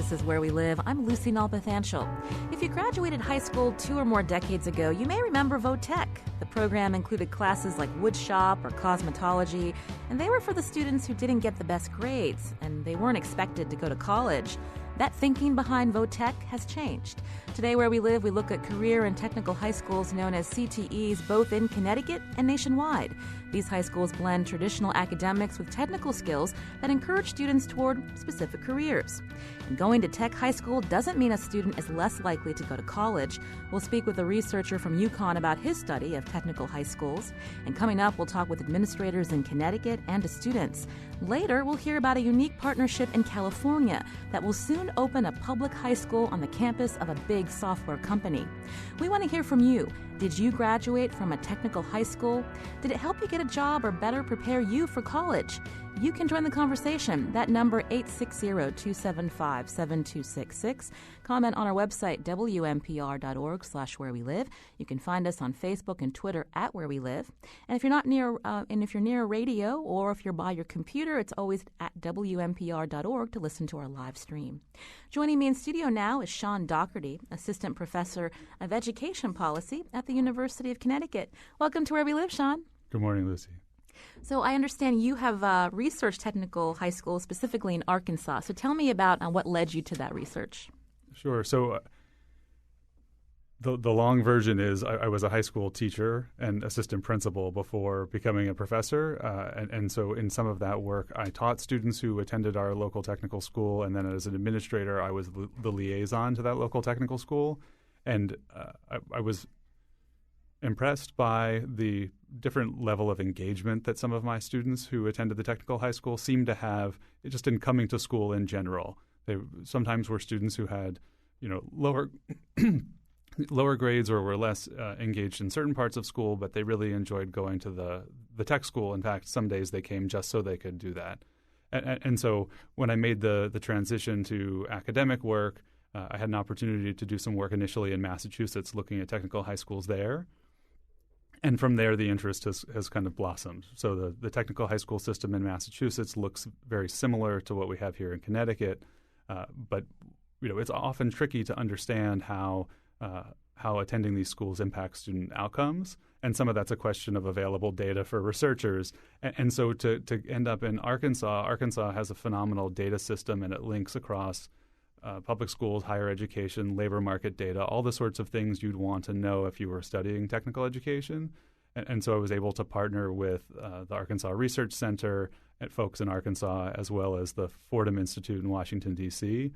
This is Where We Live. I'm Lucy Nalpathanchel. If you graduated high school 2 or more decades ago, you may remember VOTech. The program included classes like woodshop or cosmetology, and they were for the students who didn't get the best grades, and they weren't expected to go to college. That thinking behind VOTech has changed. Today, Where We Live, we look at career and technical high schools known as CTEs, both in Connecticut and nationwide. These high schools blend traditional academics with technical skills that encourage students toward specific careers. And going to tech high school doesn't mean a student is less likely to go to college. We'll speak with a researcher from UConn about his study of technical high schools. And coming up, we'll talk with administrators in Connecticut and to students. Later, we'll hear about a unique partnership in California that will soon open a public high school on the campus of a big software company. We want to hear from you. Did you graduate from a technical high school? Did it help you get a job or better prepare you for college? You can join the conversation. That number, 860-275-7266. Comment on our website, WNPR.org/Where We Live. You can find us on Facebook and Twitter at Where We Live. And if you're not near, if you're near a radio or if you're by your computer, it's always at WNPR.org to listen to our live stream. Joining me in studio now is Sean Doherty, Assistant Professor of Education Policy at the University of Connecticut. Welcome to Where We Live, Sean. Good morning, Lucy. So I understand you have researched technical high schools, specifically in Arkansas. So tell me about what led you to that research. Sure. So the long version is I was a high school teacher and assistant principal before becoming a professor. And so in some of that work, I taught students who attended our local technical school. And then as an administrator, I was the liaison to that local technical school. And I was impressed by the different level of engagement that some of my students who attended the technical high school seemed to have just in coming to school in general. They sometimes were students who had, lower lower grades or were less engaged in certain parts of school, but they really enjoyed going to the tech school. In fact, some days they came just so they could do that. And so when I made the transition to academic work, I had an opportunity to do some work initially in Massachusetts looking at technical high schools there. And from there, the interest has kind of blossomed. So the technical high school system in Massachusetts looks very similar to what we have here in Connecticut, but it's often tricky to understand how attending these schools impacts student outcomes, and some of that's a question of available data for researchers. And so to end up in Arkansas has a phenomenal data system, and it links across public schools, higher education, labor market data, all the sorts of things you'd want to know if you were studying technical education. And so I was able to partner with the Arkansas Research Center at folks in Arkansas, as well as the Fordham Institute in Washington, D.C.,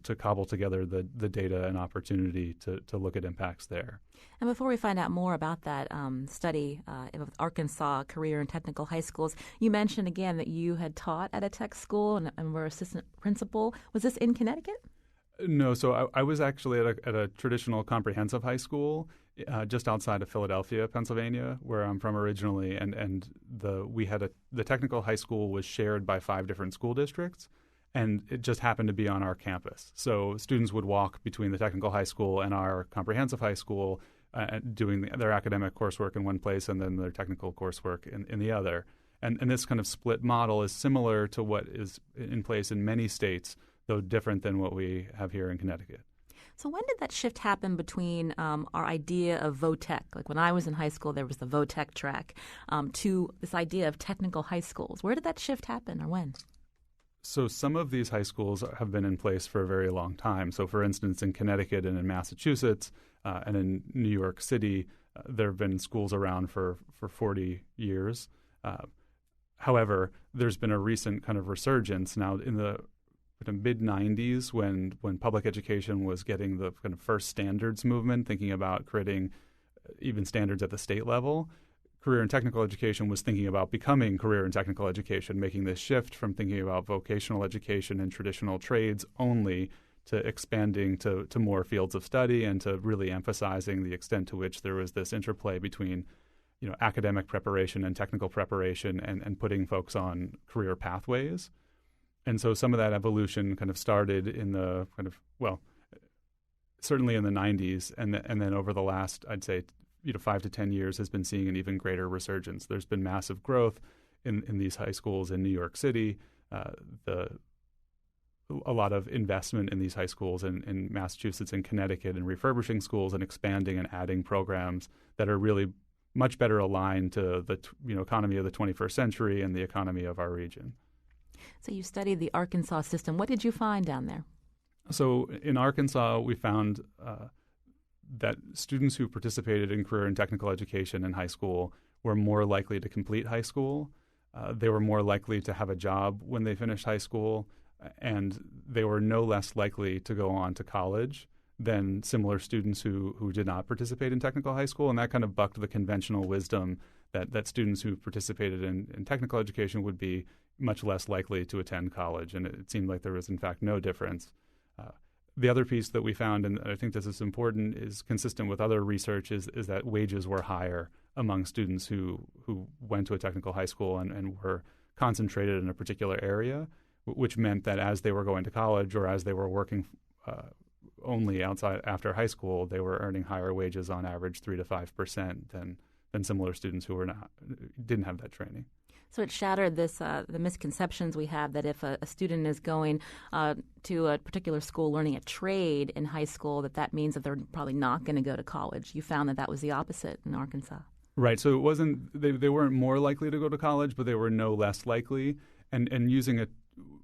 to cobble together the data and opportunity to look at impacts there. And before we find out more about that study of Arkansas career and technical high schools, you mentioned again that you had taught at a tech school and were assistant principal. Was this in Connecticut? No, so I was actually at a traditional comprehensive high school just outside of Philadelphia, Pennsylvania, where I'm from originally, and the technical high school was shared by 5 different school districts. And it just happened to be on our campus. So students would walk between the technical high school and our comprehensive high school, doing their academic coursework in one place and then their technical coursework in the other. And this kind of split model is similar to what is in place in many states, though different than what we have here in Connecticut. So when did that shift happen between our idea of VOTech, like when I was in high school there was the VOTech track, to this idea of technical high schools? Where did that shift happen or when? So some of these high schools have been in place for a very long time. So for instance, in Connecticut and in Massachusetts and in New York City, there have been schools around for 40 years. However, there's been a recent kind of resurgence now in the mid-'90s when public education was getting the kind of first standards movement, thinking about creating even standards at the state level. Career and technical education was thinking about becoming career and technical education, making this shift from thinking about vocational education and traditional trades only to expanding to more fields of study and to really emphasizing the extent to which there was this interplay between academic preparation and technical preparation and putting folks on career pathways. And so some of that evolution kind of started in the certainly in the 90s and then over the last, I'd say, 5 to 10 years has been seeing an even greater resurgence. There's been massive growth in these high schools in New York City. The a lot of investment in these high schools in Massachusetts and Connecticut, and refurbishing schools and expanding and adding programs that are really much better aligned to the economy of the 21st century and the economy of our region. So you studied the Arkansas system. What did you find down there? So in Arkansas, we found that students who participated in career and technical education in high school were more likely to complete high school. They were more likely to have a job when they finished high school, and they were no less likely to go on to college than similar students who did not participate in technical high school. And that kind of bucked the conventional wisdom that students who participated in technical education would be much less likely to attend college. And it seemed like there was, in fact, no difference. The other piece that we found, and I think this is important, is consistent with other research, is that wages were higher among students who went to a technical high school and were concentrated in a particular area, which meant that as they were going to college or as they were working only outside after high school, they were earning higher wages on average 3 to 5% than similar students who didn't have that training. So it shattered the misconceptions we have that if a student is going to a particular school learning a trade in high school, that means that they're probably not going to go to college. You found that was the opposite in Arkansas. Right. So it wasn't they weren't more likely to go to college, but they were no less likely. And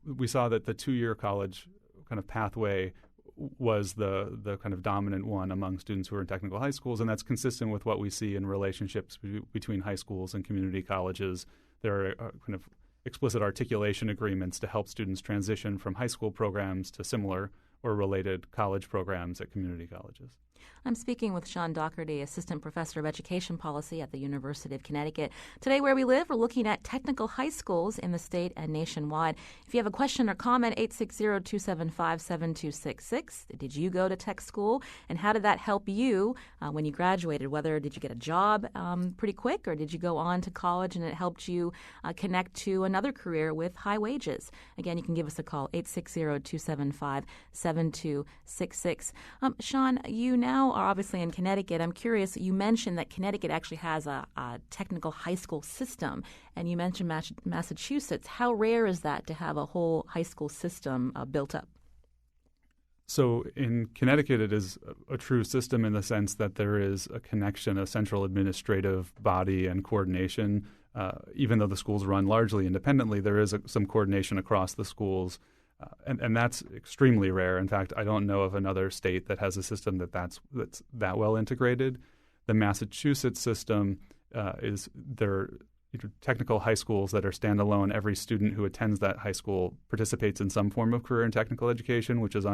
we saw that the 2-year college kind of pathway was the kind of dominant one among students who are in technical high schools, and that's consistent with what we see in relationships between high schools and community colleges. There are kind of explicit articulation agreements to help students transition from high school programs to similar or related college programs at community colleges. I'm speaking with Sean Doherty, Assistant Professor of Education Policy at the University of Connecticut. Today, where we live, we're looking at technical high schools in the state and nationwide. If you have a question or comment, 860-275-7266. Did you go to tech school, and how did that help you when you graduated? Whether did you get a job pretty quick, or did you go on to college and it helped you connect to another career with high wages? Again, you can give us a call, 860-275-7266. Sean, you now are obviously in Connecticut. I'm curious, you mentioned that Connecticut actually has a technical high school system, and you mentioned Massachusetts. How rare is that to have a whole high school system built up? So in Connecticut, it is a true system in the sense that there is a connection, a central administrative body and coordination. Even though the schools run largely independently, there is some coordination across the schools. And that's extremely rare. In fact, I don't know of another state that has a system that's that well integrated. The Massachusetts system is there technical high schools that are standalone. Every student who attends that high school participates in some form of career and technical education, which is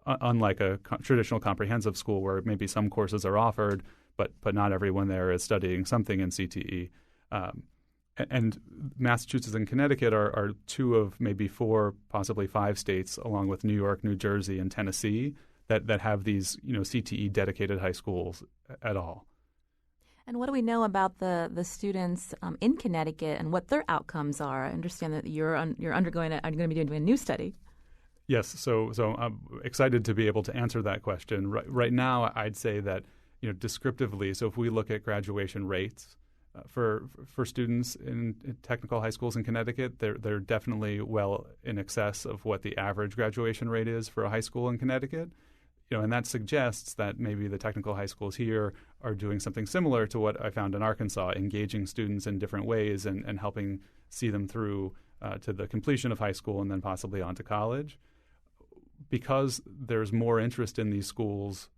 unlike a traditional comprehensive school where maybe some courses are offered, but not everyone there is studying something in CTE. And Massachusetts and Connecticut are 2 of maybe 4, possibly 5 states, along with New York, New Jersey, and Tennessee, that have these CTE dedicated high schools at all. And what do we know about the students in Connecticut and what their outcomes are? I understand that you're going to be doing a new study. Yes, so I'm excited to be able to answer that question. Right now, I'd say that descriptively, so if we look at graduation rates. For students in technical high schools in Connecticut, they're definitely well in excess of what the average graduation rate is for a high school in Connecticut. And that suggests that maybe the technical high schools here are doing something similar to what I found in Arkansas, engaging students in different ways and helping see them through to the completion of high school and then possibly on to college. Because there's more interest in these schools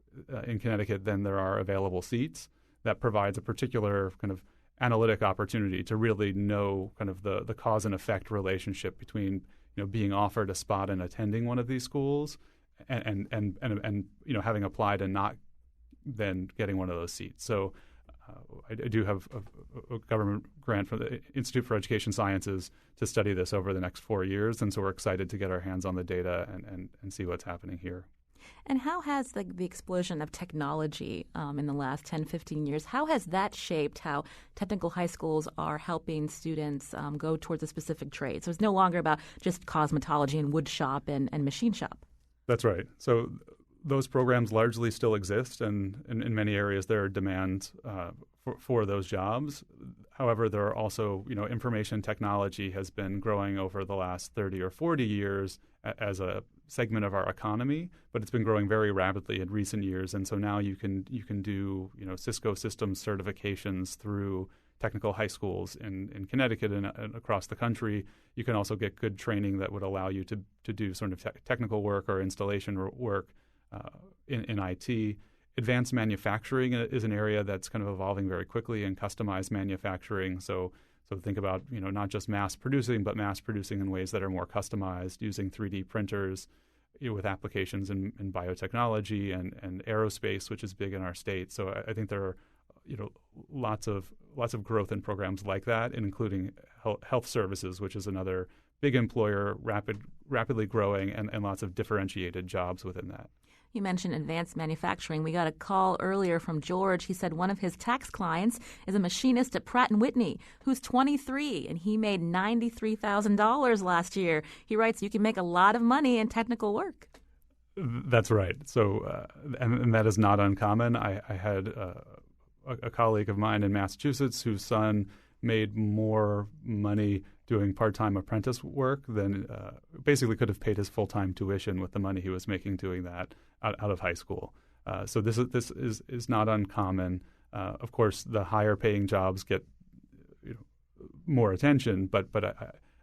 in Connecticut than there are available seats, that provides a particular kind of analytic opportunity to really know kind of the cause and effect relationship between being offered a spot and attending one of these schools and having applied and not then getting one of those seats. So I do have a government grant from the Institute for Education Sciences to study this over the next 4 years, and so we're excited to get our hands on the data and see what's happening here. And how has the explosion of technology in the last 10, 15 years, how has that shaped how technical high schools are helping students go towards a specific trade? So it's no longer about just cosmetology and wood shop and machine shop. That's right. So those programs largely still exist, and in many areas there are demands for those jobs. However, there are also, information technology has been growing over the last 30 or 40 years as a segment of our economy, but it's been growing very rapidly in recent years. And so now you can do, Cisco systems certifications through technical high schools in Connecticut and across the country. You can also get good training that would allow you to do sort of technical work or installation work in IT. Advanced manufacturing is an area that's kind of evolving very quickly, and customized manufacturing. So think about, not just mass producing, but mass producing in ways that are more customized, using 3D printers with applications in biotechnology and aerospace, which is big in our state. So I think there are, lots of growth in programs like that, including health services, which is another big employer, rapidly growing, and lots of differentiated jobs within that. You mentioned advanced manufacturing. We got a call earlier from George. He said one of his tax clients is a machinist at Pratt & Whitney who's 23, and he made $93,000 last year. He writes, you can make a lot of money in technical work. That's right. So, and that is not uncommon. I had a colleague of mine in Massachusetts whose son made more money doing part-time apprentice work than basically could have paid his full-time tuition with the money he was making doing that out of high school. So this is not uncommon. Of course, the higher-paying jobs get more attention,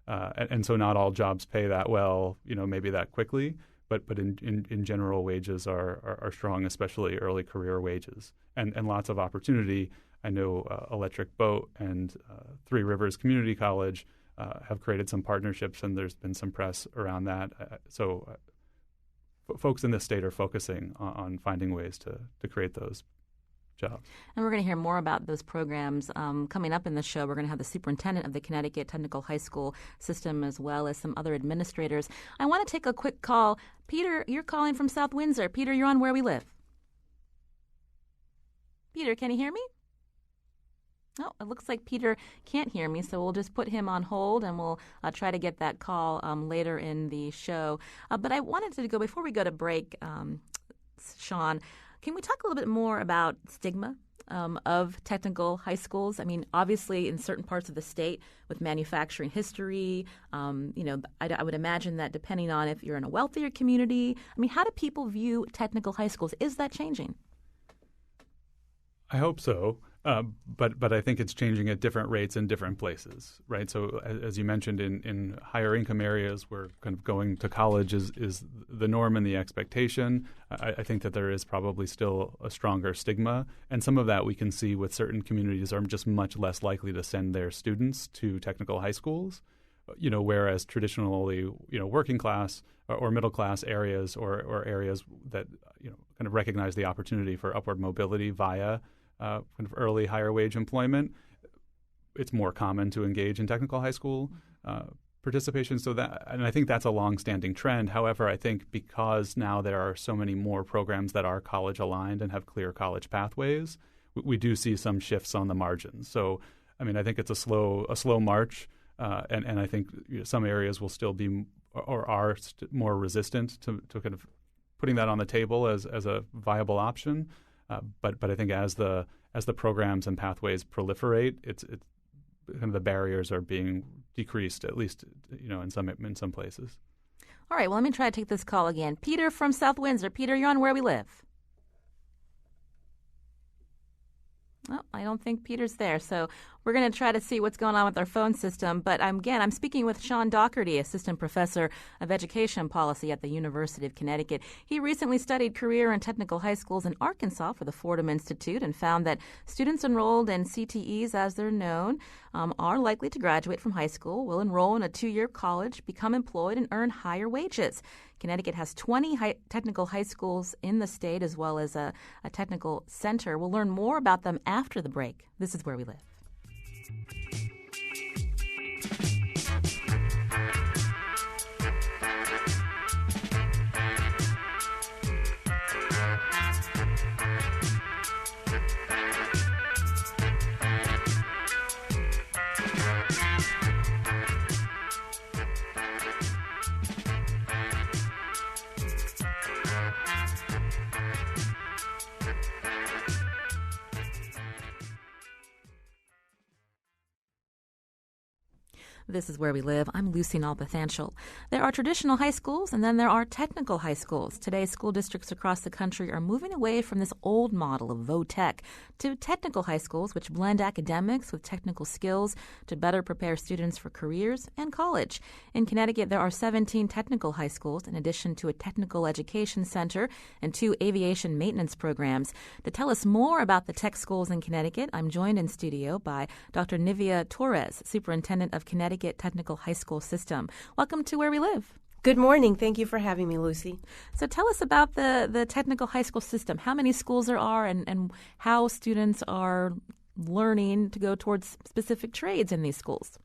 and so not all jobs pay that well, maybe that quickly. But in general, wages are strong, especially early career wages, and lots of opportunity. I know Electric Boat and Three Rivers Community College have created some partnerships, and there's been some press around that. So folks in the state are focusing on finding ways to create those jobs. And we're going to hear more about those programs coming up in the show. We're going to have the superintendent of the Connecticut Technical High School system as well as some other administrators. I want to take a quick call. Peter, you're calling from South Windsor. Peter, you're on Where We Live. Peter, can you hear me? Oh, it looks like Peter can't hear me, so we'll just put him on hold, and we'll try to get that call later in the show. But I wanted to go, before we go to break, Sean, can we talk a little bit more about stigma of technical high schools? I mean, obviously, in certain parts of the state with manufacturing history, I would imagine that depending on if you're in a wealthier community, I mean, how do people view technical high schools? Is that changing? I hope so. But I think it's changing at different rates in different places, right? So as you mentioned, in higher income areas where kind of going to college is the norm and the expectation, I think that there is probably still a stronger stigma. And some of that we can see with certain communities are just much less likely to send their students to technical high schools, whereas traditionally, working class or middle class areas or areas that, kind of recognize the opportunity for upward mobility via kind of early higher wage employment, it's more common to engage in technical high school participation. And I think that's a longstanding trend. However, I think because now there are so many more programs that are college aligned and have clear college pathways, we do see some shifts on the margins. So, I mean, I think it's a slow march, and I think some areas will still be or are more resistant to kind of putting that on the table as a viable option. But I think as the programs and pathways proliferate, it's kind of the barriers are being decreased, at least in some places. All right. Well, let me try to take this call again. Peter from South Windsor. Peter, you're on Where We Live. Oh, I don't think Peter's there. So we're going to try to see what's going on with our phone system. But I'm speaking with Sean Doherty, Assistant Professor of Education Policy at the University of Connecticut. He recently studied career and technical high schools in Arkansas for the Fordham Institute and found that students enrolled in CTEs, as they're known, are likely to graduate from high school, will enroll in a 2-year college, become employed, and earn higher wages. Connecticut has 20 technical high schools in the state as well as a technical center. We'll learn more about them after the break. This is Where We Live. This is Where We Live. I'm Lucy Nalpathanchel. There are traditional high schools, and then there are technical high schools. Today, school districts across the country are moving away from this old model of VOTech to technical high schools, which blend academics with technical skills to better prepare students for careers and college. In Connecticut, there are 17 technical high schools, in addition to a technical education center and 2 aviation maintenance programs. To tell us more about the tech schools in Connecticut, I'm joined in studio by Dr. Nivea Torres, Superintendent of Connecticut Technical High School System. Welcome to Where We Live. Good morning. Thank you for having me, Lucy. So tell us about the technical high school system. How many schools there are and how students are learning to go towards specific trades in these schools.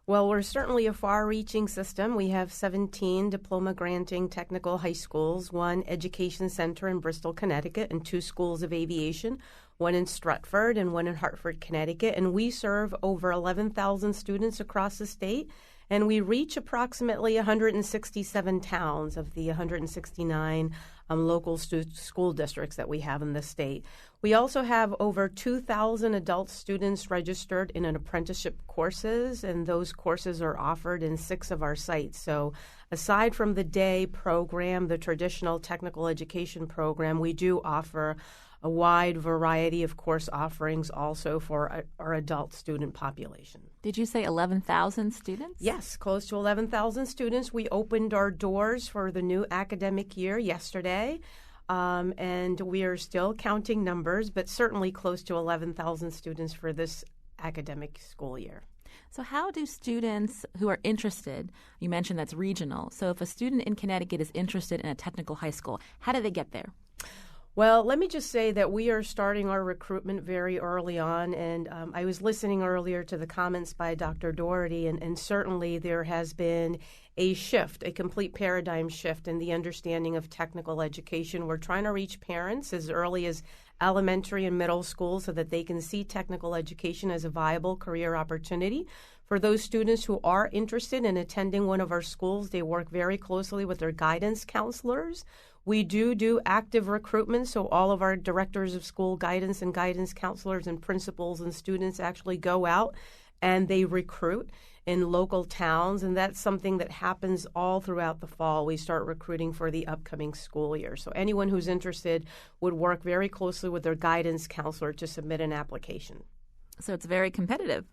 Well, we're certainly a far-reaching system. We have 17 diploma-granting technical high schools, 1 education center in Bristol, Connecticut, and 2 schools of aviation, 1 in Stratford and 1 in Hartford, Connecticut. And we serve over 11,000 students across the state, and we reach approximately 167 towns of the 169 local school districts that we have in the state. We also have over 2,000 adult students registered in an apprenticeship courses, and those courses are offered in 6 of our sites. So aside from the day program, the traditional technical education program, we do offer a wide variety of course offerings also for our adult student population. Did you say 11,000 students? Yes, close to 11,000 students. We opened our doors for the new academic year yesterday, and we are still counting numbers, but certainly close to 11,000 students for this academic school year. So how do students who are interested, you mentioned that's regional, so if a student in Connecticut is interested in a technical high school, how do they get there? Well, let me just say that we are starting our recruitment very early on, and I was listening earlier to the comments by Dr. Doherty, and certainly there has been a shift, a complete paradigm shift in the understanding of technical education. We're trying to reach parents as early as elementary and middle school so that they can see technical education as a viable career opportunity. For those students who are interested in attending one of our schools, they work very closely with their guidance counselors. We do active recruitment, so all of our directors of school guidance and guidance counselors and principals and students actually go out and they recruit in local towns, and that's something that happens all throughout the fall. We start recruiting for the upcoming school year. So anyone who's interested would work very closely with their guidance counselor to submit an application. So it's very competitive.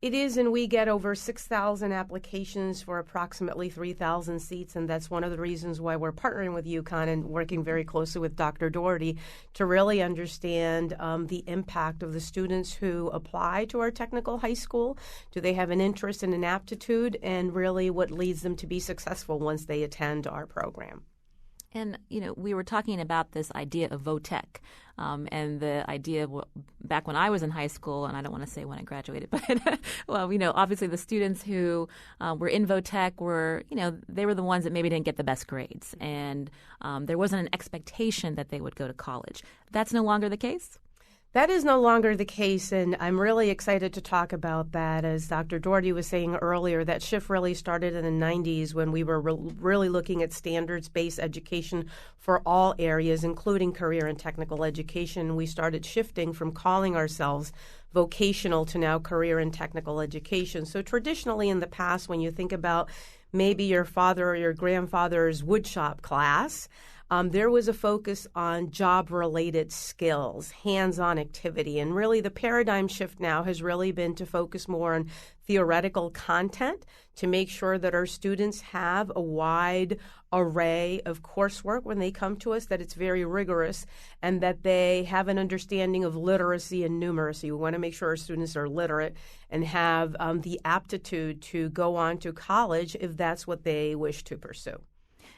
It is, and we get over 6,000 applications for approximately 3,000 seats, and that's one of the reasons why we're partnering with UConn and working very closely with Dr. Doherty to really understand the impact of the students who apply to our technical high school. Do they have an interest and an aptitude, and really what leads them to be successful once they attend our program? And, we were talking about this idea of VOTech and the idea back when I was in high school, and I don't want to say when I graduated, but, well, obviously the students who were in VOTech were, they were the ones that maybe didn't get the best grades. And there wasn't an expectation that they would go to college. That's no longer the case? That is no longer the case, and I'm really excited to talk about that. As Dr. Doherty was saying earlier, that shift really started in the 90s when we were really looking at standards-based education for all areas, including career and technical education. We started shifting from calling ourselves vocational to now career and technical education. So traditionally in the past, when you think about maybe your father or your grandfather's woodshop class, there was a focus on job-related skills, hands-on activity, and really the paradigm shift now has really been to focus more on theoretical content to make sure that our students have a wide array of coursework when they come to us, that it's very rigorous, and that they have an understanding of literacy and numeracy. We want to make sure our students are literate and have the aptitude to go on to college if that's what they wish to pursue.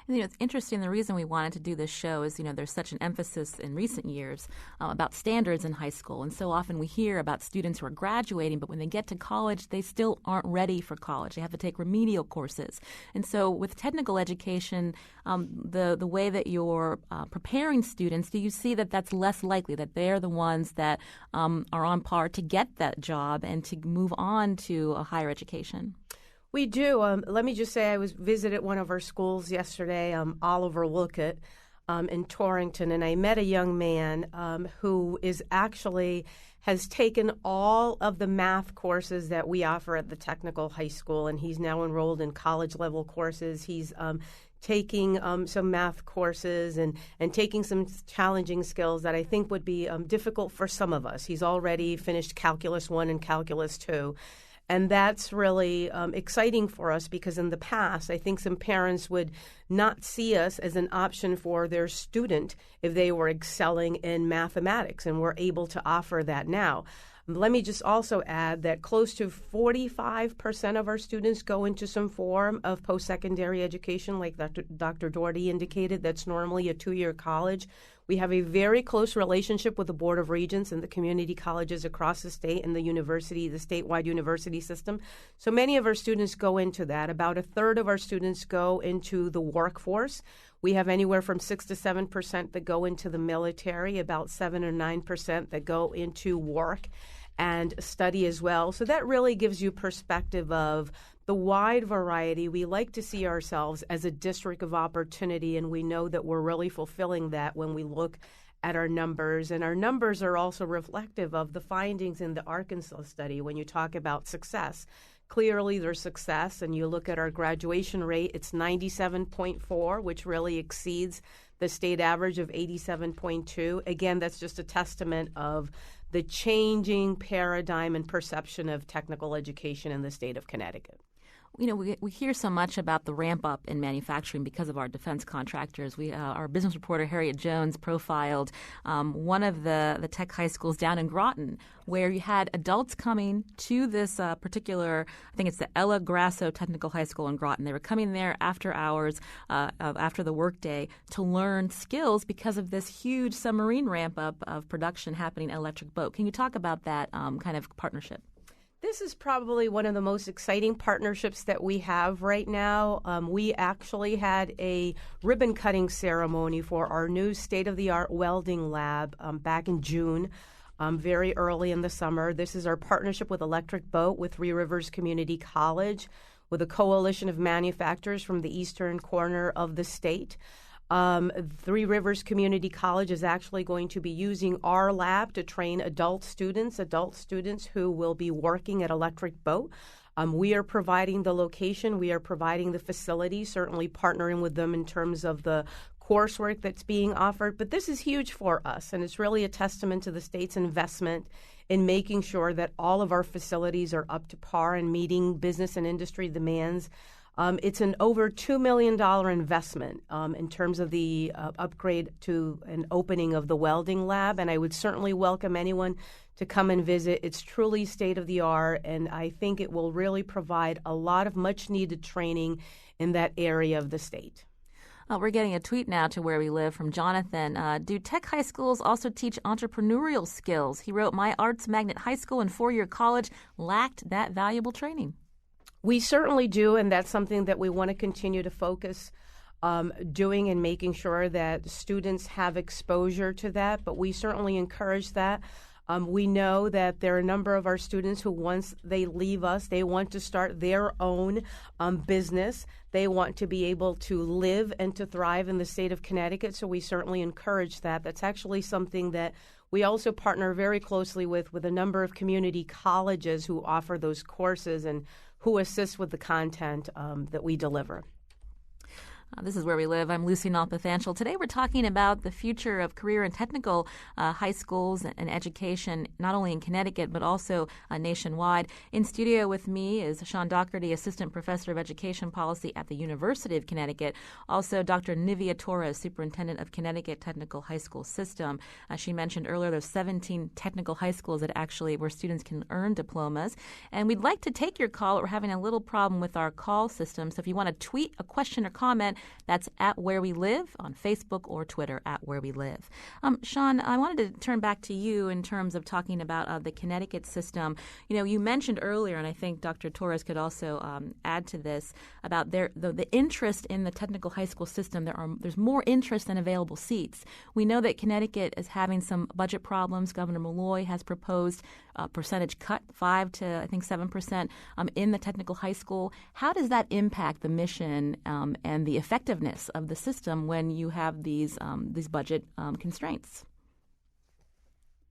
And, it's interesting. The reason we wanted to do this show is, there's such an emphasis in recent years about standards in high school. And so often we hear about students who are graduating, but when they get to college, they still aren't ready for college. They have to take remedial courses. And so with technical education, the way that you're preparing students, do you see that that's less likely, that they're the ones that are on par to get that job and to move on to a higher education? We do. Let me just say I visited one of our schools yesterday, Oliver Wolcott, in Torrington, and I met a young man who is actually has taken all of the math courses that we offer at the technical high school, and he's now enrolled in college-level courses. He's taking some math courses and taking some challenging skills that I think would be difficult for some of us. He's already finished Calculus 1 and Calculus 2. And that's really exciting for us because in the past, I think some parents would not see us as an option for their student if they were excelling in mathematics, and we're able to offer that now. Let me just also add that close to 45% of our students go into some form of post-secondary education, like Dr. Doherty indicated. That's normally a 2-year college. We have a very close relationship with the Board of Regents and the community colleges across the state and the university, the statewide university system. So many of our students go into that. About a third of our students go into the workforce. We have anywhere from 6 to 7% that go into the military, about 7 or 9% that go into work and study as well. So that really gives you perspective of the wide variety. We like to see ourselves as a district of opportunity, and we know that we're really fulfilling that when we look at our numbers. And our numbers are also reflective of the findings in the Arkansas study when you talk about success. Clearly, there's success, and you look at our graduation rate, it's 97.4, which really exceeds the state average of 87.2. Again, that's just a testament of the changing paradigm and perception of technical education in the state of Connecticut. You know, we hear so much about the ramp up in manufacturing because of our defense contractors. Our business reporter Harriet Jones profiled one of the tech high schools down in Groton, where you had adults coming to this particular, I think it's the Ella Grasso Technical High School in Groton. They were coming there after hours, after the workday, to learn skills because of this huge submarine ramp up of production happening at Electric Boat. Can you talk about that kind of partnership? This is probably one of the most exciting partnerships that we have right now. We actually had a ribbon-cutting ceremony for our new state-of-the-art welding lab back in June, very early in the summer. This is our partnership with Electric Boat, with Three Rivers Community College, with a coalition of manufacturers from the eastern corner of the state. Three Rivers Community College is actually going to be using our lab to train adult students who will be working at Electric Boat. We are providing the location. We are providing the facility, certainly partnering with them in terms of the coursework that's being offered. But this is huge for us, and it's really a testament to the state's investment in making sure that all of our facilities are up to par and meeting business and industry demands. It's an over $2 million investment in terms of the upgrade to an opening of the welding lab, and I would certainly welcome anyone to come and visit. It's truly state-of-the-art, and I think it will really provide a lot of much-needed training in that area of the state. We're getting a tweet now to Where We Live from Jonathan. Do tech high schools also teach entrepreneurial skills? He wrote, my arts magnet high school and four-year college lacked that valuable training. We certainly do, and that's something that we want to continue to focus doing and making sure that students have exposure to that, but we certainly encourage that. We know that there are a number of our students who, once they leave us, they want to start their own business. They want to be able to live and to thrive in the state of Connecticut, so we certainly encourage that. That's actually something that we also partner very closely with a number of community colleges who offer those courses and who assist with the content that we deliver. This is Where We Live. I'm Lucy Nalpathanchel. Today we're talking about the future of career and technical high schools and education, not only in Connecticut, but also nationwide. In studio with me is Sean Doherty, Assistant Professor of Education Policy at the University of Connecticut. Also, Dr. Nivea Torres, Superintendent of Connecticut Technical High School System. She mentioned earlier there's 17 technical high schools that actually where students can earn diplomas. And we'd like to take your call. We're having a little problem with our call system. So if you want to tweet a question or comment, that's at Where We Live on Facebook or Twitter at Where We Live. Sean, I wanted to turn back to you in terms of talking about the Connecticut system. You know, you mentioned earlier, and I think Dr. Torres could also add to this, about the interest in the technical high school system. There's more interest than available seats. We know that Connecticut is having some budget problems. Governor Malloy has proposed a percentage cut, 5 to, I think, 7% in the technical high school. How does that impact the mission and the effectiveness of the system when you have these budget constraints.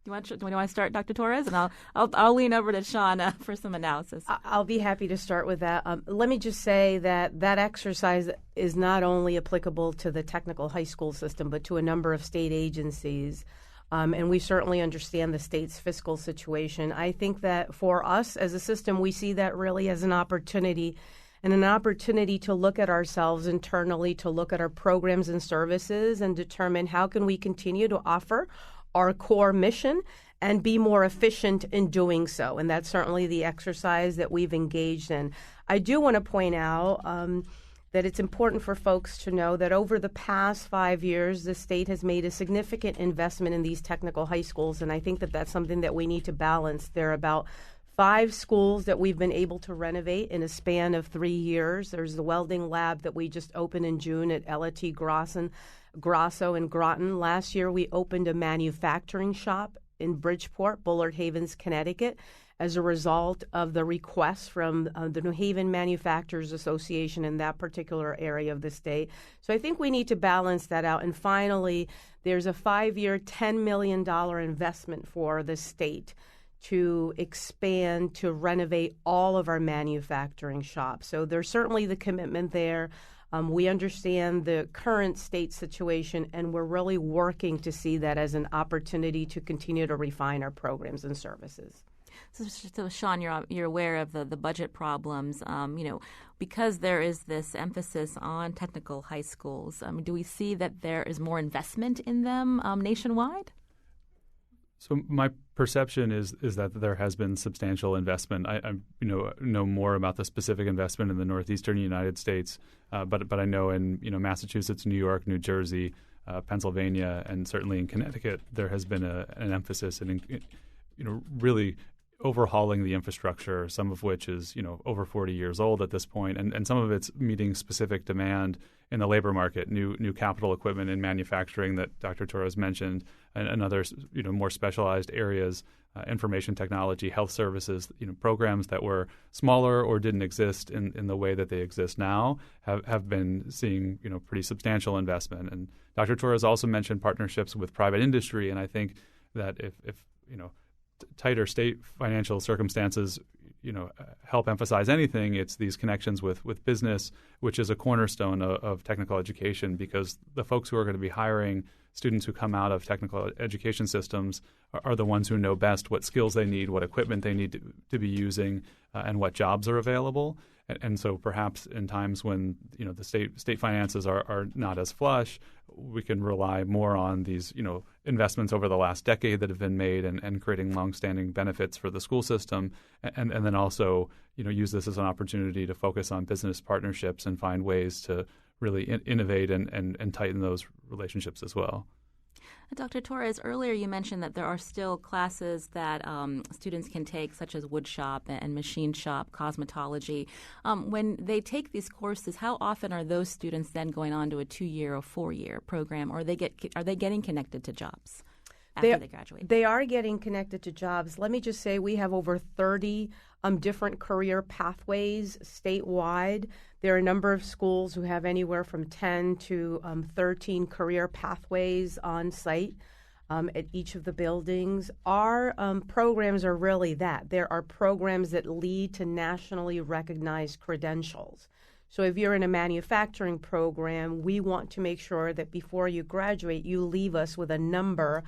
Do you want to start, Dr. Torres? And I'll lean over to Sean for some analysis. I'll be happy to start with that. Let me just say that exercise is not only applicable to the technical high school system, but to a number of state agencies. And we certainly understand the state's fiscal situation. I think that for us as a system, we see that really as an opportunity, and an opportunity to look at ourselves internally, to look at our programs and services and determine how can we continue to offer our core mission and be more efficient in doing so. And that's certainly the exercise that we've engaged in. I do want to point out that it's important for folks to know that over the past 5 years, the state has made a significant investment in these technical high schools, and I think that that's something that we need to balance. There are about 5 schools that we've been able to renovate in a span of 3 years. There's the welding lab that we just opened in June at L.T. Grosso in Groton. Last year, we opened a manufacturing shop in Bridgeport, Bullard Havens, Connecticut, as a result of the request from the New Haven Manufacturers Association in that particular area of the state. So I think we need to balance that out. And finally, there's a 5-year, $10 million investment for the state to expand, to renovate all of our manufacturing shops. So there's certainly the commitment there. We understand the current state situation, and we're really working to see that as an opportunity to continue to refine our programs and services. So Sean, you're aware of the budget problems, because there is this emphasis on technical high schools. Do we see that there is more investment in them nationwide? So my perception is that there has been substantial investment. I know more about the specific investment in the northeastern United States, but I know in Massachusetts, New York, New Jersey, Pennsylvania, and certainly in Connecticut, there has been an emphasis in really overhauling the infrastructure, some of which is over 40 years old at this point, and some of it's meeting specific demand in the labor market, new capital equipment in manufacturing that Dr. Torres mentioned, and other more specialized areas, information technology, health services, programs that were smaller or didn't exist in the way that they exist now have been seeing pretty substantial investment. And Dr. Torres also mentioned partnerships with private industry, and I think that if tighter state financial circumstances help emphasize anything, it's these connections with business, which is a cornerstone of technical education, because the folks who are going to be hiring students who come out of technical education systems are the ones who know best what skills they need, what equipment they need to be using, and what jobs are available. And so perhaps in times when the state finances are not as flush, we can rely more on these investments over the last decade that have been made and creating longstanding benefits for the school system, and then also use this as an opportunity to focus on business partnerships and find ways to really innovate and tighten those relationships as well. Dr. Torres, earlier you mentioned that there are still classes that students can take, such as wood shop and machine shop, cosmetology. When they take these courses, how often are those students then going on to a 2-year or 4-year program, or are they getting connected to jobs after they graduate? They are getting connected to jobs. Let me just say we have over 30 different career pathways statewide. There are a number of schools who have anywhere from 10 to 13 career pathways on site at each of the buildings. Our programs are really that. There are programs that lead to nationally recognized credentials. So if you're in a manufacturing program, we want to make sure that before you graduate, you leave us with a number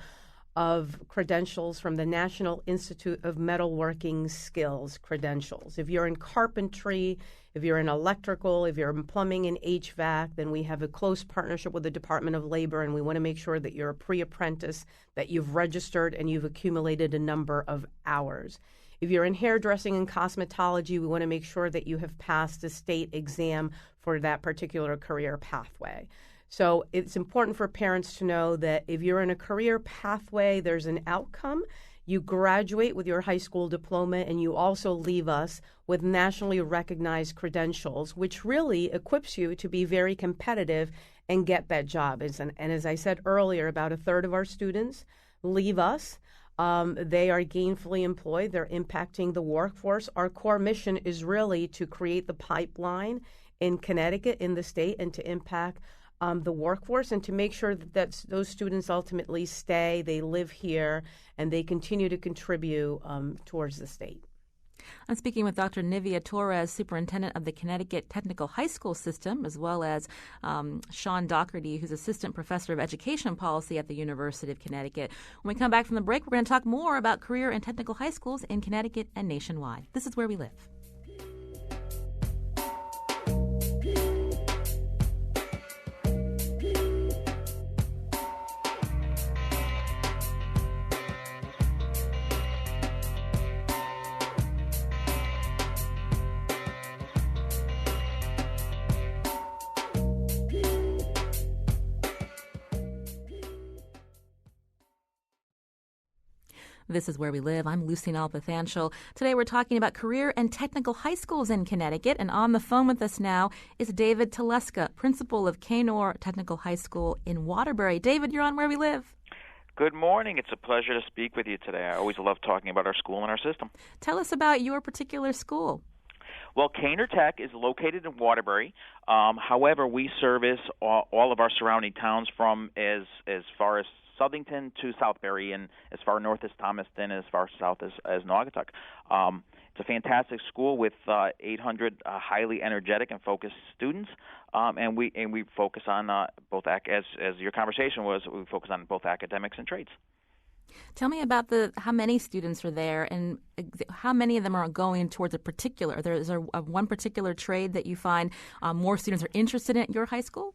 of credentials from the National Institute of Metalworking Skills credentials. If you're in carpentry, if you're in electrical, if you're in plumbing and HVAC, then we have a close partnership with the Department of Labor, and we want to make sure that you're a pre-apprentice, that you've registered, and you've accumulated a number of hours. If you're in hairdressing and cosmetology, we want to make sure that you have passed a state exam for that particular career pathway. So it's important for parents to know that if you're in a career pathway, there's an outcome. You graduate with your high school diploma, and you also leave us with nationally recognized credentials, which really equips you to be very competitive and get that job. And as I said earlier, about a third of our students leave us. They are gainfully employed. They're impacting the workforce. Our core mission is really to create the pipeline in Connecticut, in the state, and to impact the workforce, and to make sure that those students ultimately stay, they live here, and they continue to contribute towards the state. I'm speaking with Dr. Nivea Torres, Superintendent of the Connecticut Technical High School System, as well as Sean Doherty, who's Assistant Professor of Education Policy at the University of Connecticut. When we come back from the break, we're going to talk more about career and technical high schools in Connecticut and nationwide. This is Where We Live. This is Where We Live. I'm Lucy Nalpathanchel. Today we're talking about career and technical high schools in Connecticut. And on the phone with us now is David Teleska, principal of Canor Technical High School in Waterbury. David, you're on Where We Live. Good morning. It's a pleasure to speak with you today. I always love talking about our school and our system. Tell us about your particular school. Well, Canor Tech is located in Waterbury. However, we service all of our surrounding towns from as far as Southington to Southbury, and as far north as Thomaston, as far south as Naugatuck. It's a fantastic school with 800 highly energetic and focused students, and we focus on both as your conversation was. We focus on both academics and trades. Tell me about how many students are there, and how many of them are going towards a particular. Is there one particular trade that you find more students are interested in at your high school?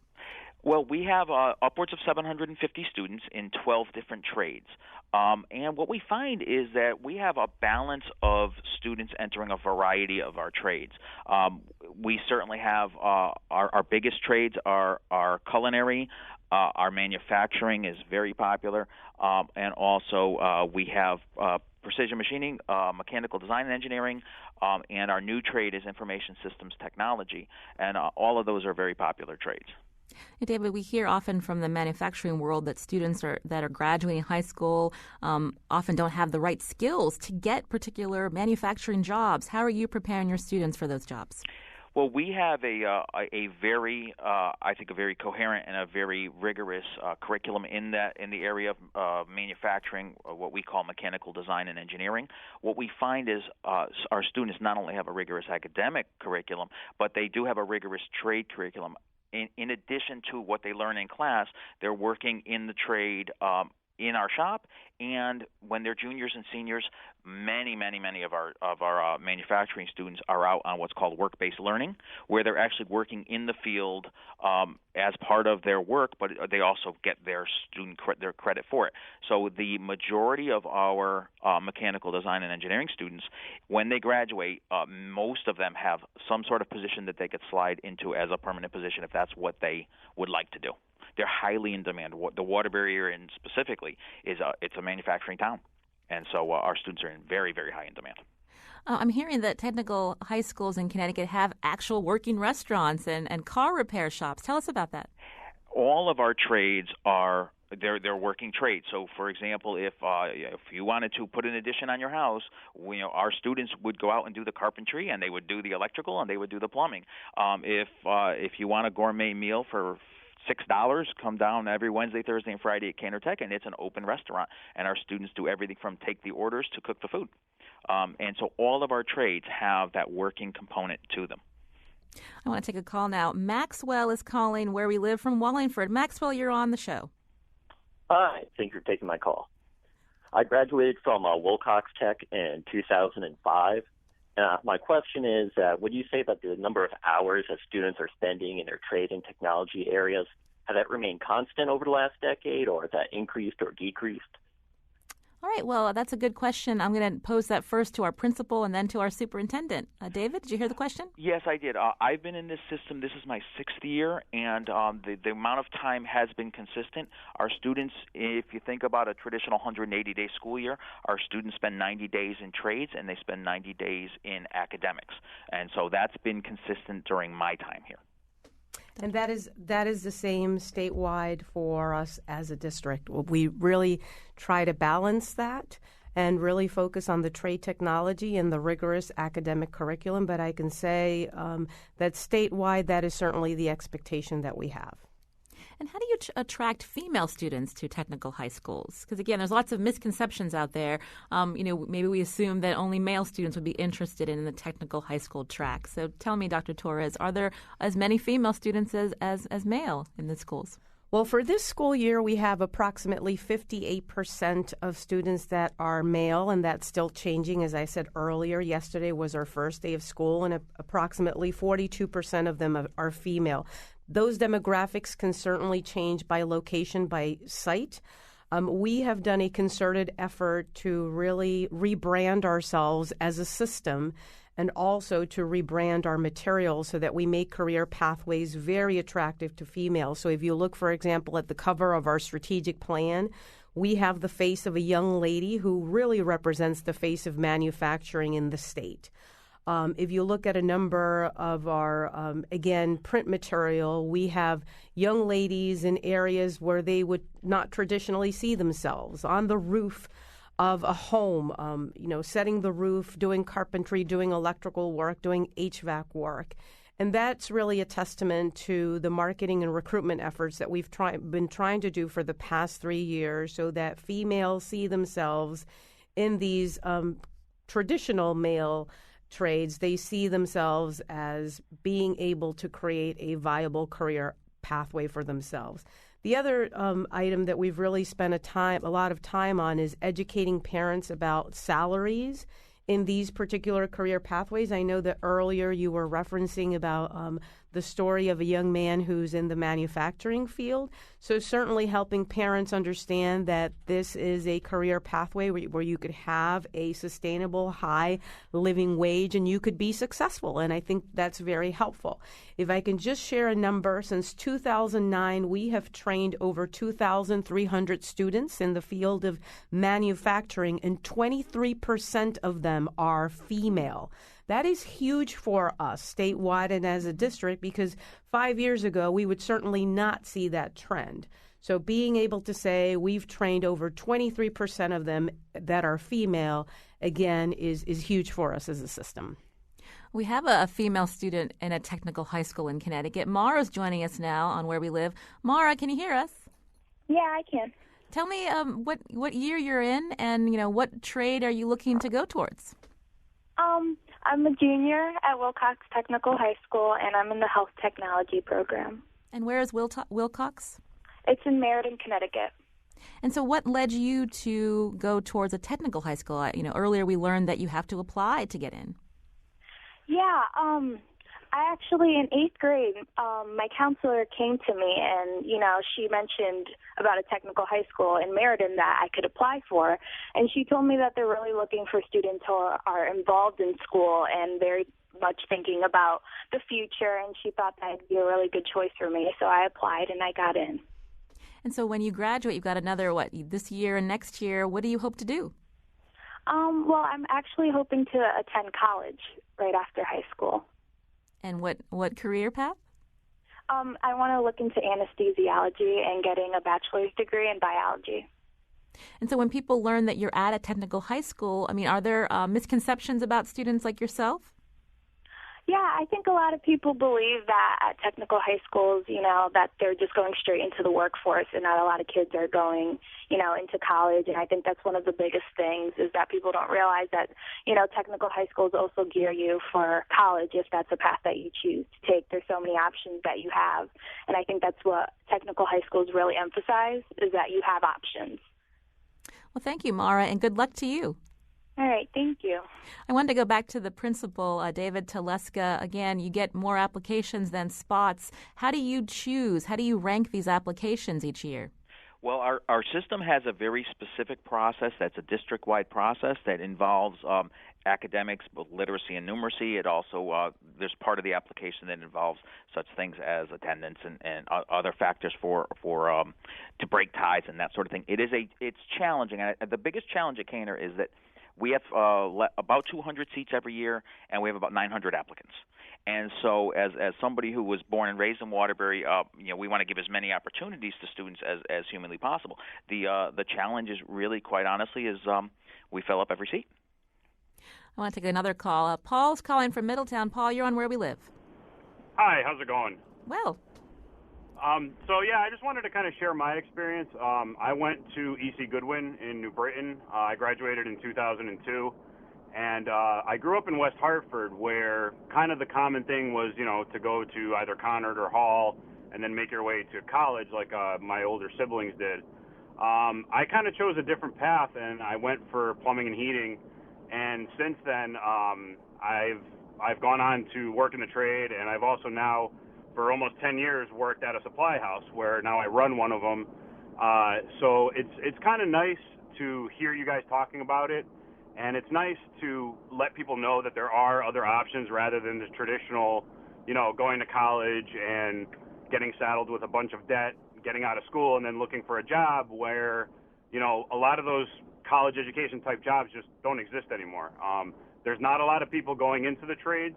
Well, we have upwards of 750 students in 12 different trades. And what we find is that we have a balance of students entering a variety of our trades. We certainly have our biggest trades are culinary. Our manufacturing is very popular. And also we have precision machining, mechanical design and engineering, and our new trade is information systems technology. And all of those are very popular trades. Hey, David, we hear often from the manufacturing world that students that are graduating high school often don't have the right skills to get particular manufacturing jobs. How are you preparing your students for those jobs? Well, we have a very, I think, a very coherent and a very rigorous curriculum in the area of manufacturing, what we call mechanical design and engineering. What we find is our students not only have a rigorous academic curriculum, but they do have a rigorous trade curriculum. In addition to what they learn in class, they're working in the trade in our shop, and when they're juniors and seniors, many of our manufacturing students are out on what's called work-based learning, where they're actually working in the field as part of their work, but they also get their their credit for it. So the majority of our mechanical design and engineering students, when they graduate, most of them have some sort of position that they could slide into as a permanent position if that's what they would like to do. They're highly in demand. The Waterbury area, specifically, it's a manufacturing town, and so our students are in very, very high in demand. I'm hearing that technical high schools in Connecticut have actual working restaurants and car repair shops. Tell us about that. All of our trades are they're working trades. So, for example, if you wanted to put an addition on your house, our students would go out and do the carpentry, and they would do the electrical, and they would do the plumbing. If you want a gourmet meal for $6, come down every Wednesday, Thursday, and Friday at Canor Tech, and it's an open restaurant. And our students do everything from take the orders to cook the food. And so all of our trades have that working component to them. I want to take a call now. Maxwell is calling Where We Live from Wallingford. Maxwell, you're on the show. Hi, thank you for taking my call. I graduated from Wilcox Tech in 2005. My question is, would you say that the number of hours that students are spending in their trade and technology areas, has that remained constant over the last decade, or has that increased or decreased? All right, well, that's a good question. I'm going to pose that first to our principal and then to our superintendent. David, did you hear the question? Yes, I did. I've been in this system. This is my 6th year, and the amount of time has been consistent. Our students, if you think about a traditional 180-day school year, our students spend 90 days in trades, and they spend 90 days in academics. And so that's been consistent during my time here. And that is the same statewide for us as a district. We really try to balance that, and really focus on the trade technology and the rigorous academic curriculum. But I can say that statewide, that is certainly the expectation that we have. And how do you attract female students to technical high schools? Because, again, there's lots of misconceptions out there. Maybe we assume that only male students would be interested in the technical high school track. So tell me, Dr. Torres, are there as many female students as male in the schools? Well, for this school year, we have approximately 58% of students that are male, and that's still changing. As I said earlier, yesterday was our first day of school, and approximately 42% of them are female. Those demographics can certainly change by location, by site. We have done a concerted effort to really rebrand ourselves as a system and also to rebrand our materials so that we make career pathways very attractive to females. So if you look, for example, at the cover of our strategic plan, we have the face of a young lady who really represents the face of manufacturing in the state. If you look at a number of our, again, print material, we have young ladies in areas where they would not traditionally see themselves, on the roof of a home, setting the roof, doing carpentry, doing electrical work, doing HVAC work. And that's really a testament to the marketing and recruitment efforts that we've been trying to do for the past 3 years so that females see themselves in these traditional male trades. They see themselves as being able to create a viable career pathway for themselves. The other item that we've really spent a lot of time on is educating parents about salaries in these particular career pathways. I know that earlier you were referencing about the story of a young man who's in the manufacturing field. So certainly helping parents understand that this is a career pathway where you could have a sustainable, high living wage and you could be successful. And I think that's very helpful. If I can just share a number, since 2009, we have trained over 2,300 students in the field of manufacturing, and 23% of them are female. That is huge for us statewide and as a district because 5 years ago, we would certainly not see that trend. So being able to say we've trained over 23% of them that are female, again, is huge for us as a system. We have a female student in a technical high school in Connecticut. Mara's joining us now on Where We Live. Mara, can you hear us? Yeah, I can. Tell me what year you're in and, what trade are you looking to go towards? I'm a junior at Wilcox Technical High School, and I'm in the health technology program. And where is Wilcox? It's in Meriden, Connecticut. And so what led you to go towards a technical high school? Earlier we learned that you have to apply to get in. Yeah, I actually, in 8th grade, my counselor came to me and, she mentioned about a technical high school in Meriden that I could apply for. And she told me that they're really looking for students who are involved in school and very much thinking about the future. And she thought that would be a really good choice for me. So I applied and I got in. And so when you graduate, you've got another, this year and next year, what do you hope to do? Well, I'm actually hoping to attend college right after high school. And what career path? I want to look into anesthesiology and getting a bachelor's degree in biology. And so when people learn that you're at a technical high school, are there misconceptions about students like yourself? Yeah, I think a lot of people believe that at technical high schools, that they're just going straight into the workforce and not a lot of kids are going, into college. And I think that's one of the biggest things is that people don't realize that, technical high schools also gear you for college if that's a path that you choose to take. There's so many options that you have. And I think that's what technical high schools really emphasize is that you have options. Well, thank you, Mara, and good luck to you. All right, thank you. I wanted to go back to the principal, David Teleska. Again, you get more applications than spots. How do you choose? How do you rank these applications each year? Well, our system has a very specific process that's a district-wide process that involves academics, both literacy and numeracy. It also there's part of the application that involves such things as attendance and other factors for to break ties and that sort of thing. It's challenging. The biggest challenge at Caner is that we have about 200 seats every year, and we have about 900 applicants. And so, as somebody who was born and raised in Waterbury, we want to give as many opportunities to students as humanly possible. The challenge is really, quite honestly, is we fill up every seat. I want to take another call. Paul's calling from Middletown. Paul, you're on Where We Live. Hi, how's it going? Well. I just wanted to kind of share my experience. I went to E.C. Goodwin in New Britain. I graduated in 2002. And I grew up in West Hartford, where kind of the common thing was, to go to either Conard or Hall and then make your way to college like my older siblings did. I kind of chose a different path, and I went for plumbing and heating. And since then, I've gone on to work in the trade, and I've also now, for almost 10 years, worked at a supply house where now I run one of them. So it's kind of nice to hear you guys talking about it. And it's nice to let people know that there are other options rather than the traditional, going to college and getting saddled with a bunch of debt, getting out of school, and then looking for a job where, a lot of those college education type jobs just don't exist anymore. There's not a lot of people going into the trades,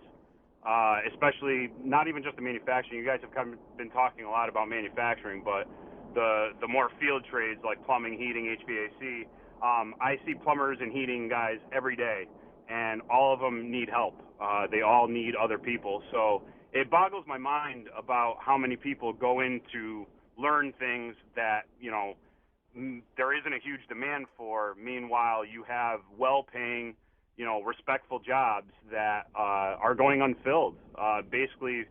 especially not even just the manufacturing. You guys have been talking a lot about manufacturing, but the more field trades like plumbing, heating, HVAC, I see plumbers and heating guys every day, and all of them need help. They all need other people. So it boggles my mind about how many people go in to learn things that, there isn't a huge demand for. Meanwhile, you have well-paying, respectful jobs that are going unfilled. Basically,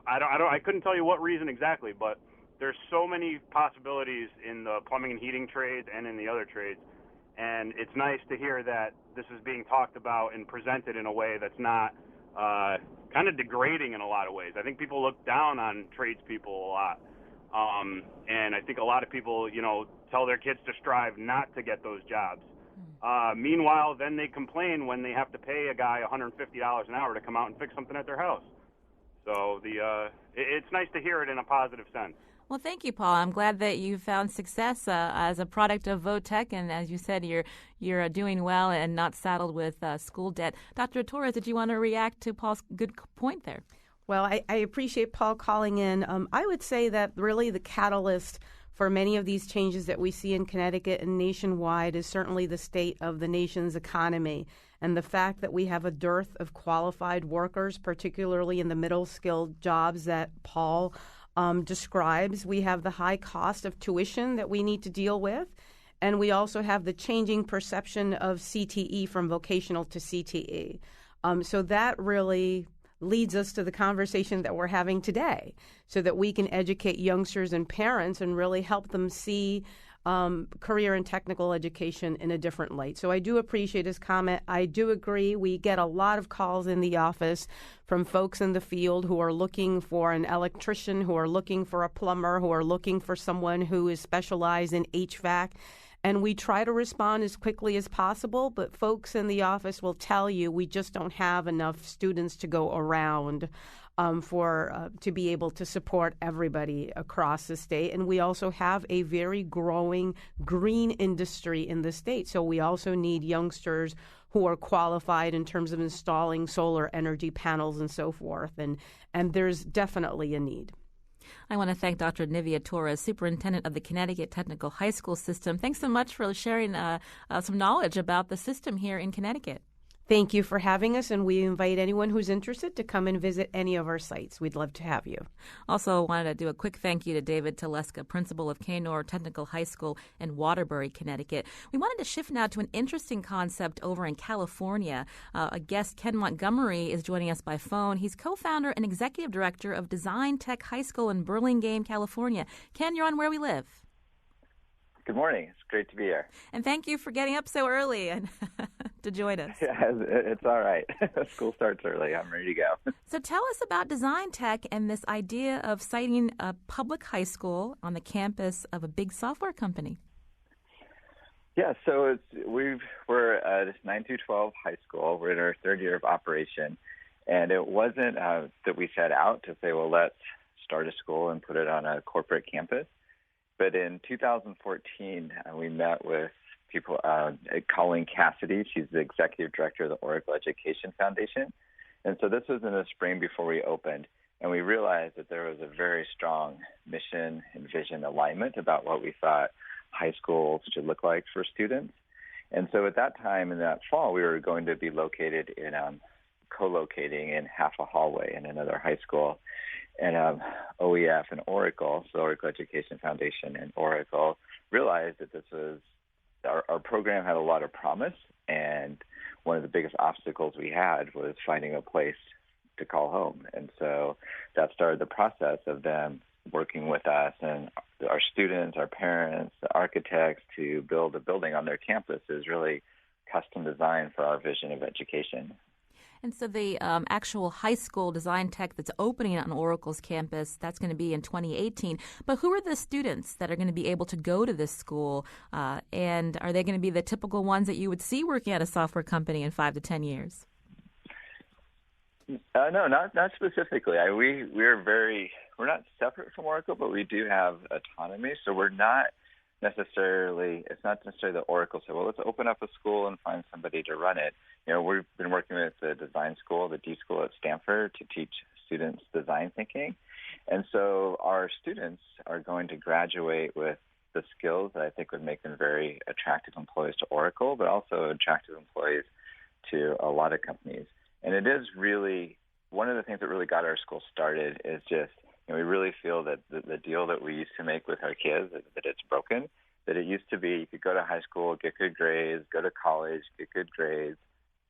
I couldn't tell you what reason exactly, but there's so many possibilities in the plumbing and heating trades and in the other trades, and it's nice to hear that this is being talked about and presented in a way that's not kind of degrading in a lot of ways. I think people look down on tradespeople a lot, and I think a lot of people, tell their kids to strive not to get those jobs. Meanwhile, then they complain when they have to pay a guy $150 an hour to come out and fix something at their house. So it's nice to hear it in a positive sense. Well, thank you, Paul. I'm glad that you found success as a product of VOTech, and as you said, you're doing well and not saddled with school debt. Dr. Torres, did you want to react to Paul's good point there? Well, I appreciate Paul calling in. I would say that really the catalyst for many of these changes that we see in Connecticut and nationwide is certainly the state of the nation's economy and the fact that we have a dearth of qualified workers, particularly in the middle-skilled jobs that Paul describes. We have the high cost of tuition that we need to deal with, and we also have the changing perception of CTE from vocational to CTE. So that really leads us to the conversation that we're having today so that we can educate youngsters and parents and really help them see career and technical education in a different light. So I do appreciate his comment. I do agree. We get a lot of calls in the office from folks in the field who are looking for an electrician, who are looking for a plumber, who are looking for someone who is specialized in HVAC. And we try to respond as quickly as possible, but folks in the office will tell you we just don't have enough students to go around to be able to support everybody across the state. And we also have a very growing green industry in the state. So we also need youngsters who are qualified in terms of installing solar energy panels and so forth. And there's definitely a need. I want to thank Dr. Nivea Torres, Superintendent of the Connecticut Technical High School System. Thanks so much for sharing some knowledge about the system here in Connecticut. Thank you for having us, and we invite anyone who's interested to come and visit any of our sites. We'd love to have you. Also wanted to do a quick thank you to David Teleska, principal of Kenor Technical High School in Waterbury, Connecticut. We wanted to shift now to an interesting concept over in California. A guest, Ken Montgomery, is joining us by phone. He's co-founder and executive director of Design Tech High School in Burlingame, California. Ken, you're on Where We Live. Good morning. It's great to be here. And thank you for getting up so early and to join us. Yeah, it's all right. School starts early. I'm ready to go. So tell us about Design Tech and this idea of siting a public high school on the campus of a big software company. Yeah, so we're a 9 through 12 high school. We're in our third year of operation. And it wasn't that we set out to say, well, let's start a school and put it on a corporate campus. But in 2014, we met with people, Colleen Cassidy. She's the executive director of the Oracle Education Foundation. And so this was in the spring before we opened, and we realized that there was a very strong mission and vision alignment about what we thought high schools should look like for students. And so at that time, in that fall, we were going to be located in co-locating in half a hallway in another high school. And OEF and Oracle, so Oracle Education Foundation and Oracle, realized that this was our program had a lot of promise, and one of the biggest obstacles we had was finding a place to call home. And so that started the process of them working with us and our students, our parents, the architects to build a building on their campus is really custom designed for our vision of education. And so the actual high school design tech that's opening on Oracle's campus, that's going to be in 2018. But who are the students that are going to be able to go to this school? And are they going to be the typical ones that you would see working at a software company in 5 to 10 years? No, not specifically. We're not separate from Oracle, but we do have autonomy. So we're not necessarily, it's not necessarily the Oracle say, well, let's open up a school and find somebody to run it. You know, we've been working with the design school, the D School at Stanford, to teach students design thinking. And so our students are going to graduate with the skills that I think would make them very attractive employees to Oracle, but also attractive employees to a lot of companies. And it is really, one of the things that really got our school started is just, you know, we really feel that the deal that we used to make with our kids, that it's broken, that it used to be you could go to high school, get good grades, go to college, get good grades,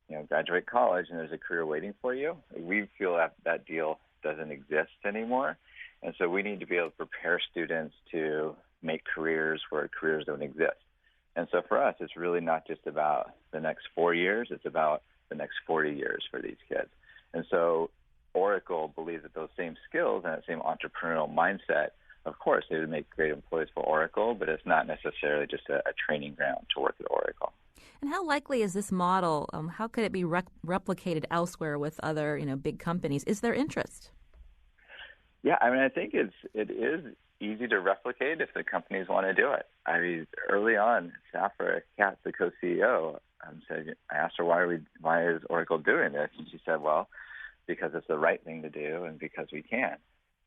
you know, graduate college, and there's a career waiting for you. We feel that deal doesn't exist anymore. And so we need to be able to prepare students to make careers where careers don't exist. And so for us, it's really not just about the next 4 years, it's about the next 40 years for these kids. And so Oracle believes that those same skills and that same entrepreneurial mindset, of course, they would make great employees for Oracle, but it's not necessarily just a training ground to work at Oracle. And how likely is this model? How could it be replicated elsewhere with other, big companies? Is there interest? Yeah, I mean, I think it is easy to replicate if the companies want to do it. I mean, early on, Safra Katz, the co-CEO, I asked her why is Oracle doing this, and she said, well, because it's the right thing to do and because we can.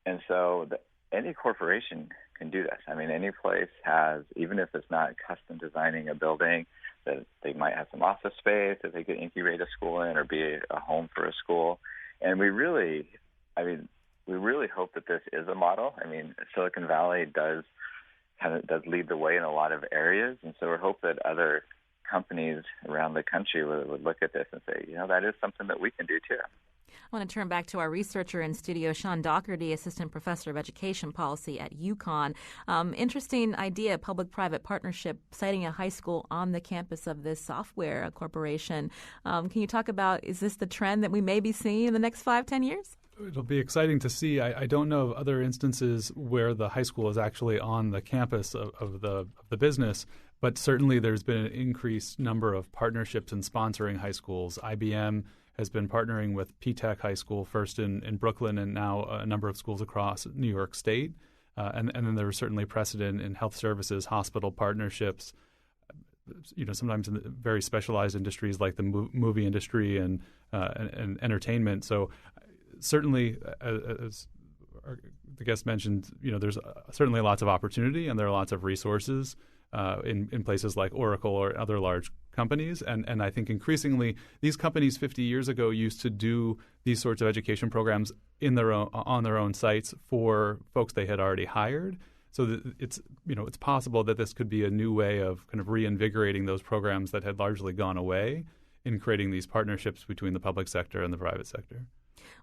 And so any corporation can do this. I mean, any place has, even if it's not custom designing a building, that they might have some office space that they could incubate a school in or be a home for a school. And we really hope that this is a model. I mean, Silicon Valley does lead the way in a lot of areas, and so we hope that other companies around the country would look at this and say, that is something that we can do too. I want to turn back to our researcher in studio, Sean Dougherty, Assistant Professor of Education Policy at UConn. Interesting idea, public-private partnership, citing a high school on the campus of this software corporation. Can you talk about, is this the trend that we may be seeing in the next 5-10 years? It'll be exciting to see. I don't know of other instances where the high school is actually on the campus of the business, but certainly there's been an increased number of partnerships in sponsoring high schools. IBM has been partnering with P-Tech High School, first in Brooklyn and now a number of schools across New York State. And then there was certainly precedent in health services, hospital partnerships, sometimes in very specialized industries like the movie industry and entertainment. So certainly, as the guest mentioned, there's certainly lots of opportunity and there are lots of resources in places like Oracle or other large companies. And I think increasingly these companies 50 years ago used to do these sorts of education programs on their own sites for folks they had already hired. So it's possible that this could be a new way of kind of reinvigorating those programs that had largely gone away in creating these partnerships between the public sector and the private sector.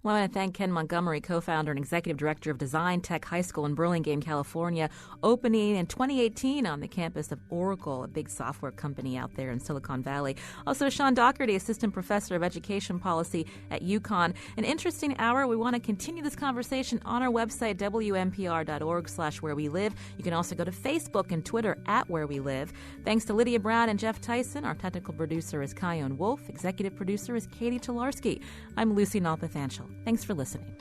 Well, I want to thank Ken Montgomery, co-founder and executive director of Design Tech High School in Burlingame, California, opening in 2018 on the campus of Oracle, a big software company out there in Silicon Valley. Also, Sean Dougherty, assistant professor of education policy at UConn. An interesting hour. We want to continue this conversation on our website, WNPR.org/wherewelive. You can also go to Facebook and Twitter @wherewelive. Thanks to Lydia Brown and Jeff Tyson. Our technical producer is Kyone Wolf. Executive producer is Katie Tolarski. I'm Lucy Nalpathanchel. Thanks for listening.